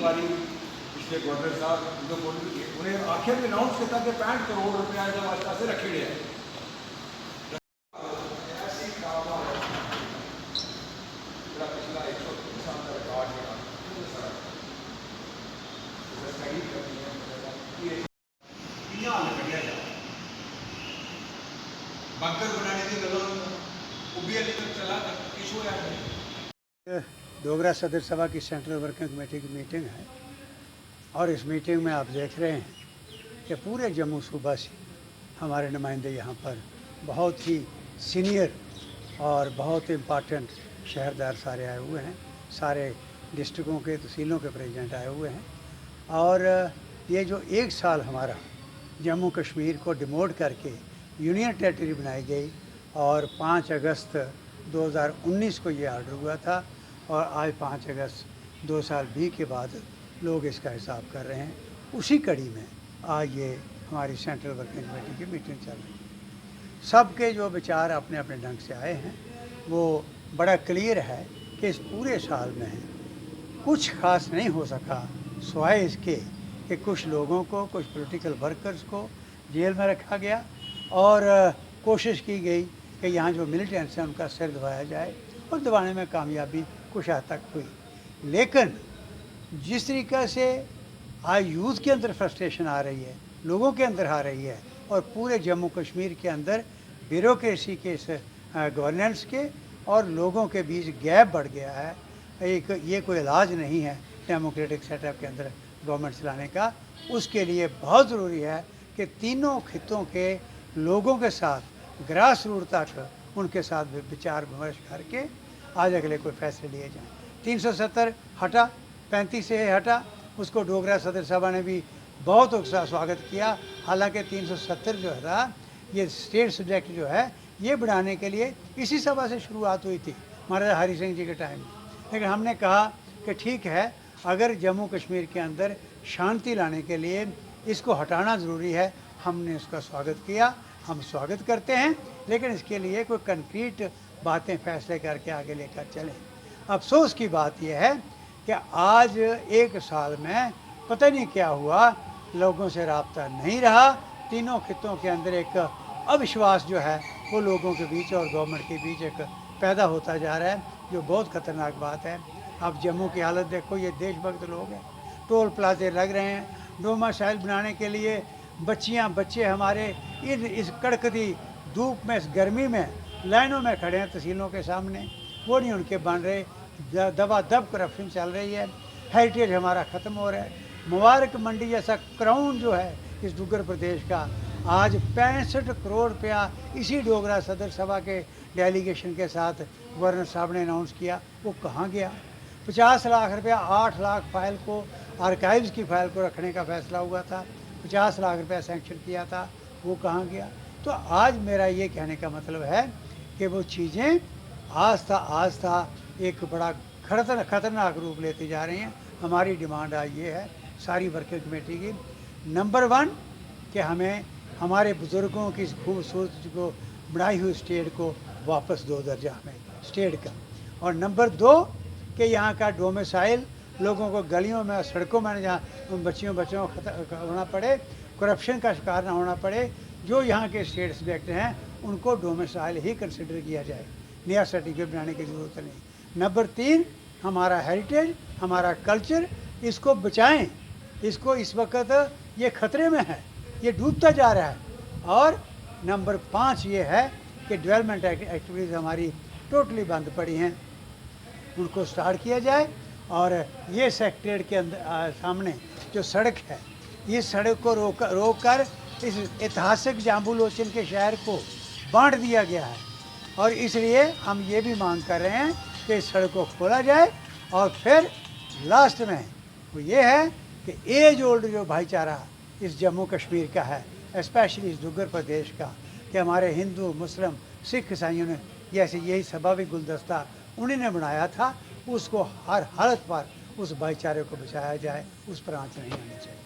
बारी पिछले गवर्नर साहब उन्हें आखिर में अनाउंस किया कि 65 करोड़ रुपया वास्ते रखे गए हैं। पिछला 103 साल का रिकॉर्ड बंकर बनाने की गलों उबिया लेकर चला किस हुआ है। डोगरा सदर सभा की सेंट्रल वर्किंग कमेटी की मीटिंग है और इस मीटिंग में आप देख रहे हैं कि पूरे जम्मू सूबा से हमारे नुमाइंदे यहाँ पर बहुत ही सीनियर और बहुत इम्पॉर्टेंट शहरदार सारे आए हुए हैं। सारे डिस्ट्रिक्टों के तहसीलों के प्रेसिडेंट आए हुए हैं और ये जो एक साल हमारा जम्मू कश्मीर को डिमोट करके यूनियन टेरिटरी बनाई गई और 5 अगस्त 2019 को ये ऑर्डर हुआ था और आज 5 अगस्त 2 साल भी के बाद लोग इसका हिसाब कर रहे हैं। उसी कड़ी में आज ये हमारी सेंट्रल वर्किंग कमेटी की मीटिंग चल रही है। सबके जो विचार अपने अपने ढंग से आए हैं वो बड़ा क्लियर है कि इस पूरे साल में कुछ खास नहीं हो सका सिवाय इसके कि कुछ लोगों को, कुछ पॉलिटिकल वर्कर्स को जेल में रखा गया और कोशिश की गई कि यहाँ जो मिलिटेंट्स हैं उनका सिर दबाया जाए और दबाने में कामयाबी कुछ हद तक हुई। लेकिन जिस तरीक़े से आज यूथ के अंदर फ्रस्ट्रेशन आ रही है, लोगों के अंदर आ रही है और पूरे जम्मू कश्मीर के अंदर ब्यूरोक्रेसी के इस गवर्नेंस के और लोगों के बीच गैप बढ़ गया है। ये कोई इलाज नहीं है डेमोक्रेटिक सेटअप के अंदर गवर्नमेंट चलाने का। उसके लिए बहुत ज़रूरी है कि तीनों खितों के लोगों के साथ ग्रास रूट तक उनके साथ विचार विमर्श करके आज अगले कोई फैसले लिए जाएँ। 370 हटा, 35 से हटा, उसको डोगरा सदर सभा ने भी बहुत उत्साह स्वागत किया। हालांकि 370 जो था ये स्टेट सब्जेक्ट जो है ये बढ़ाने के लिए इसी सभा से शुरुआत हुई थी महाराजा हरि सिंह जी के टाइम में। लेकिन हमने कहा कि ठीक है, अगर जम्मू कश्मीर के अंदर शांति लाने के लिए इसको हटाना ज़रूरी है, हमने उसका स्वागत किया, हम स्वागत करते हैं। लेकिन इसके लिए कोई कंक्रीट बातें फैसले करके आगे लेकर चलें। अफसोस की बात यह है कि आज एक साल में पता नहीं क्या हुआ, लोगों से रब्ता नहीं रहा। तीनों खितों के अंदर एक अविश्वास जो है वो लोगों के बीच और गवर्नमेंट के बीच एक पैदा होता जा रहा है, जो बहुत ख़तरनाक बात है। अब जम्मू की हालत देखो, ये देशभक्त लोग हैं, टोल प्लाजे लग रहे हैं, डोमासाइल बनाने के लिए बच्चे हमारे इस कड़कती धूप में, इस गर्मी में लाइनों में खड़े हैं तहसीलों के सामने, वो नहीं उनके बन रहे। दबा दब करप्शन चल रही है, हेरिटेज हमारा ख़त्म हो रहा है। मुबारक मंडी जैसा क्राउन जो है इस डुग्गर प्रदेश का, आज 65 करोड़ रुपया इसी डोगरा सदर सभा के डेलीगेशन के साथ गवर्नर साहब ने अनाउंस किया, वो कहाँ गया। 50 लाख रुपया 8 लाख फाइल को, आर्काइव्स की फाइल को रखने का फैसला हुआ था, 50 लाख रुपया सैंक्शन किया था, वो कहाँ गया। तो आज मेरा ये कहने का मतलब है कि वो चीज़ें आस्ता एक बड़ा खतरनाक रूप लेती जा रही हैं। हमारी डिमांड आज ये है सारी वर्किंग कमेटी की, नंबर 1 कि हमें हमारे बुज़ुर्गों की खूबसूरती को बनाई हुई स्टेट को वापस 2 दर्जा हमें स्टेट का, और नंबर 2 कि यहाँ का डोमिसाइल लोगों को गलियों में, सड़कों में जहाँ बच्चियों को होना पड़े, करप्शन का शिकार ना होना पड़े। जो यहाँ के स्टेट सब्जेक्ट हैं उनको डोमिसाइल ही कंसिडर किया जाए, नया सर्टिफिकेट बनाने की ज़रूरत नहीं। नंबर 3 हमारा हेरिटेज, हमारा कल्चर, इसको बचाएं। इसको इस वक्त ये ख़तरे में है, ये डूबता जा रहा है। और नंबर 5 ये है कि डेवलपमेंट एक्टिविटीज़ हमारी टोटली बंद पड़ी हैं, उनको स्टार्ट किया जाए। और ये सेक्रेटरीट के अंदर सामने जो सड़क है, इस सड़क को रोक कर इस ऐतिहासिक जाम्बू लोचन के शहर को बांट दिया गया है। और इसलिए हम ये भी मांग कर रहे हैं कि इस सड़क को खोला जाए। और फिर लास्ट में वो ये है कि एज ओल्ड जो भाईचारा इस जम्मू कश्मीर का है, स्पेशली इस डुग्गर प्रदेश का, कि हमारे हिंदू, मुस्लिम, सिख, ईसाइयों ने जैसे यही स्वाभाविक गुलदस्ता उन्हीं ने बनाया था, उसको हर हालत पर उस भाईचारे को बचाया जाए, उस पर आँच नहीं आनी चाहिए।